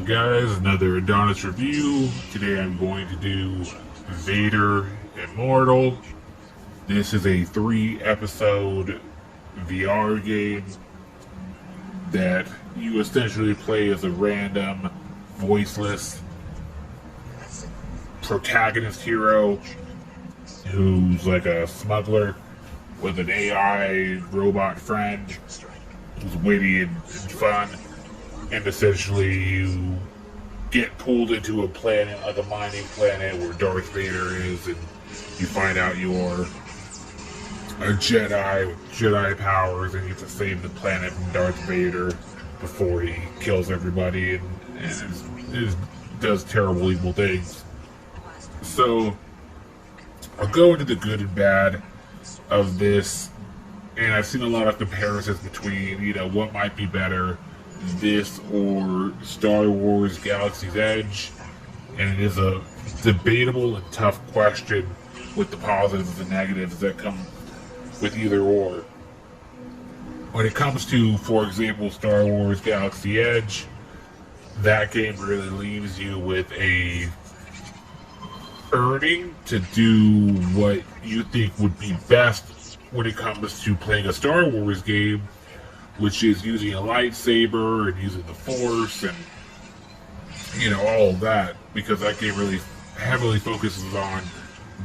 Guys, another Adonis review. Today I'm going to do Vader Immortal. This is a 3-episode VR game that you essentially play as a random, voiceless protagonist hero who's like a smuggler with an AI robot friend who's witty and fun. And essentially you get pulled into a planet, like a mining planet where Darth Vader is, and you find out you're a Jedi with Jedi powers, and you have to save the planet from Darth Vader before he kills everybody and does terrible, evil things. So I'll go into the good and bad of this, and I've seen a lot of comparisons between, what might be better, this or Star Wars Galaxy's Edge, and it is a debatable and tough question with the positives and negatives that come with either or. When it comes to, for example, Star Wars Galaxy Edge, that game really leaves you with a earning to do what you think would be best when it comes to playing a Star Wars game, which is using a lightsaber and using the Force and, all of that, because that game really heavily focuses on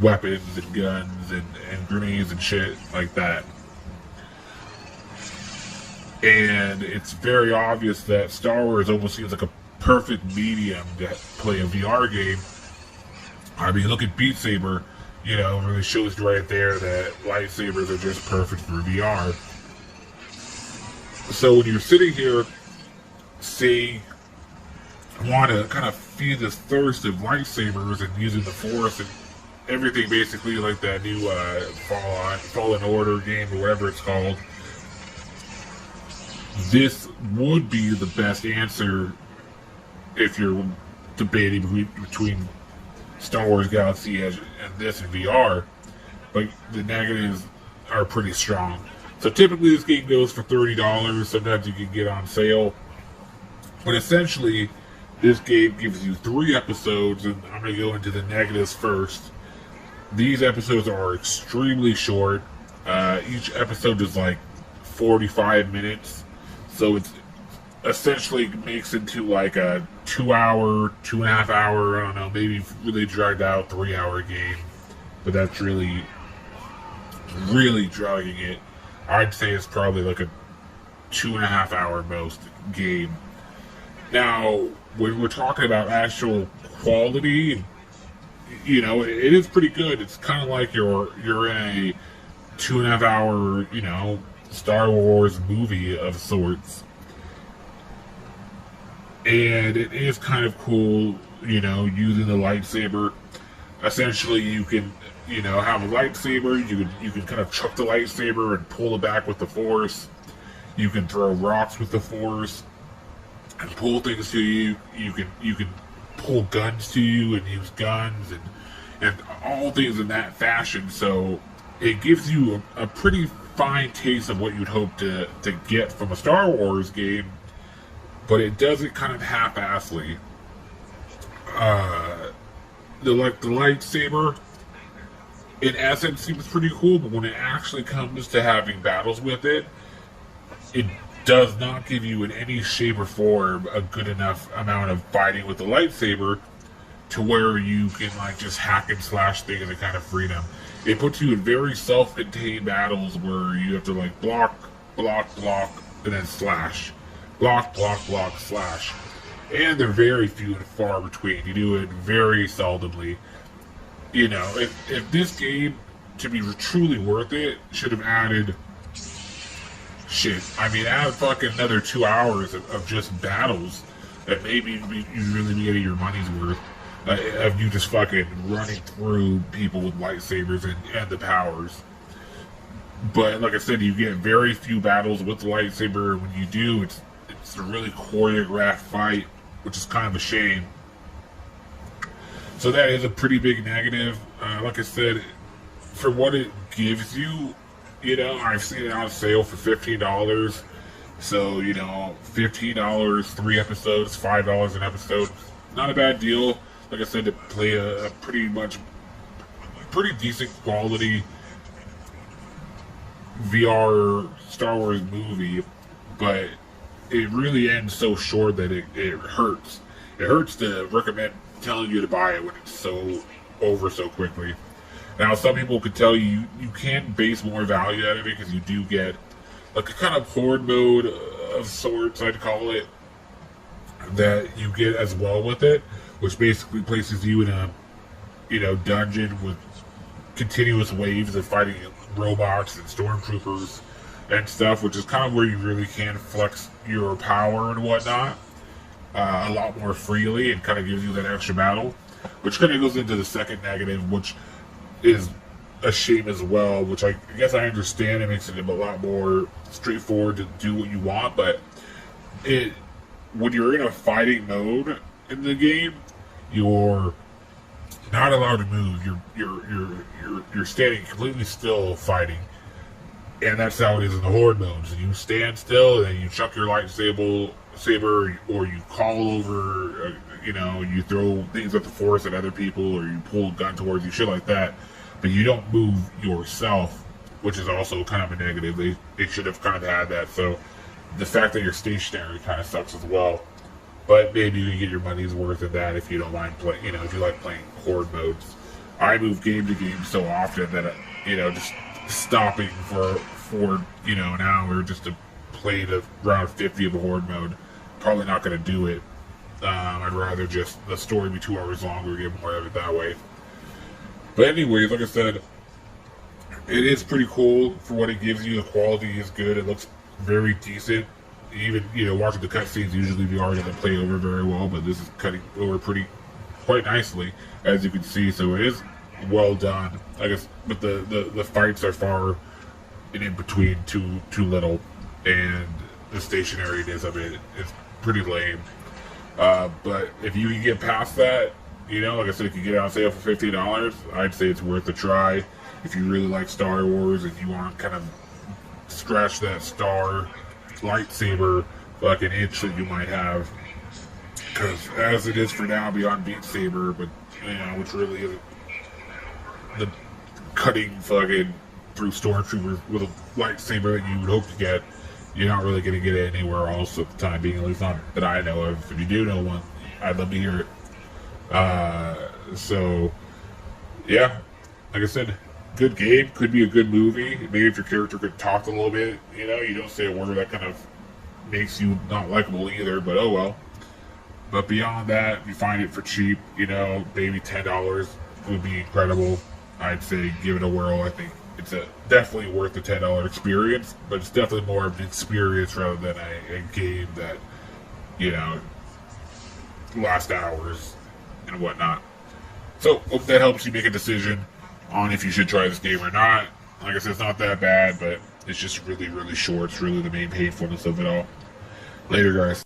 weapons and guns and grenades and shit like that. And it's very obvious that Star Wars almost seems like a perfect medium to play a VR game. I mean, look at Beat Saber, it really shows you right there that lightsabers are just perfect for VR. So when you're sitting here, want to kind of feed this thirst of lightsabers and using the Force and everything, basically like that new Fallen Order game or whatever it's called, this would be the best answer if you're debating between Star Wars Galaxy Edge and this in VR, but the negatives are pretty strong. So typically this game goes for $30, sometimes you can get on sale. But essentially, this game gives you 3 episodes, and I'm going to go into the negatives first. These episodes are extremely short. Each episode is like 45 minutes. So it's essentially makes into like a 2-hour, 2.5 hour, I don't know, maybe really dragged out 3-hour game. But that's really dragging it. I'd say it's probably like a 2.5 hour most game. Now, when we're talking about actual quality, it is pretty good. It's kind of like you're in a 2.5 hour, Star Wars movie of sorts. And it is kind of cool, using the lightsaber. Essentially, you can have a lightsaber, you can kind of chuck the lightsaber and pull it back with the Force. You can throw rocks with the Force and pull things to you. You can pull guns to you and use guns and all things in that fashion. So it gives you a pretty fine taste of what you'd hope to get from a Star Wars game, but it does it kind of half-assly. The lightsaber, in essence, seems pretty cool, but when it actually comes to having battles with it, it does not give you in any shape or form a good enough amount of fighting with the lightsaber to where you can just hack and slash things and kind of freedom. It puts you in very self-contained battles where you have to block, and then slash. Block, slash. And they're very few and far between. You do it very seldomly. If this game, to be truly worth it, should have added add fucking another 2 hours of just battles that maybe you really be getting your money's worth of you just fucking running through people with lightsabers and the powers. But like I said, you get very few battles with the lightsaber. When you do, it's a really choreographed fight, which is kind of a shame. So that is a pretty big negative. Like I said, for what it gives you, I've seen it on sale for $15. So, you know, $15, 3 episodes, $5 an episode. Not a bad deal. Like I said, to play a pretty decent quality VR Star Wars movie, but it really ends so short that it hurts. It hurts to recommend telling you to buy it when it's so over so quickly. Now, some people could tell you can base more value out of it because you do get like a kind of horde mode of sorts, I'd call it, that you get as well with it, which basically places you in a dungeon with continuous waves of fighting robots and stormtroopers and stuff, which is kind of where you really can flex your power and whatnot a lot more freely, and kind of gives you that extra battle, which kind of goes into the second negative, which is a shame as well, which I guess I understand. It makes it a lot more straightforward to do what you want, but when you're in a fighting mode in the game, you're not allowed to move. You're standing completely still fighting, and that's how it is in the horde modes. You stand still, and then you chuck your lightsaber, or you call over. You throw things at the force at other people, or you pull a gun towards you, shit like that. But you don't move yourself, which is also kind of a negative. They should have kind of had that. So the fact that you're stationary kind of sucks as well. But maybe you can get your money's worth of that if you don't mind playing. If you like playing horde modes. I move game to game so often that just stopping for an hour just to play the round 50 of a horde mode, probably not going to do it. I'd rather just the story be 2 hours longer, get more of it that way. But anyways, like I said, it is pretty cool for what it gives you. The quality is good. It looks very decent. Even watching the cutscenes, usually VR doesn't play over very well, but this is cutting over quite nicely, as you can see. So it is well done, I guess. But the fights are far in between too little, and the stationariness of it is pretty lame. But if you can get past that, like I said, if you get it on sale for $15, I'd say it's worth a try. If you really like Star Wars and you want to kind of scratch that star lightsaber fucking itch that you might have, because as it is for now, beyond Beat Saber, but which really isn't the cutting fucking through stormtroopers with a lightsaber that you would hope to get, you're not really going to get it anywhere else at the time being, at least not that I know of. If you do know one, I'd love to hear it. So yeah, like I said, good game, could be a good movie. Maybe if your character could talk a little bit, you don't say a word, that kind of makes you not likable either, but oh well. But beyond that, if you find it for cheap, maybe $10 would be incredible. I'd say give it a whirl. I think it's definitely worth the $10 experience, but it's definitely more of an experience rather than a game that, lasts hours and whatnot. So, hope that helps you make a decision on if you should try this game or not. Like I said, it's not that bad, but it's just really, really short. It's really the main painfulness of it all. Later, guys.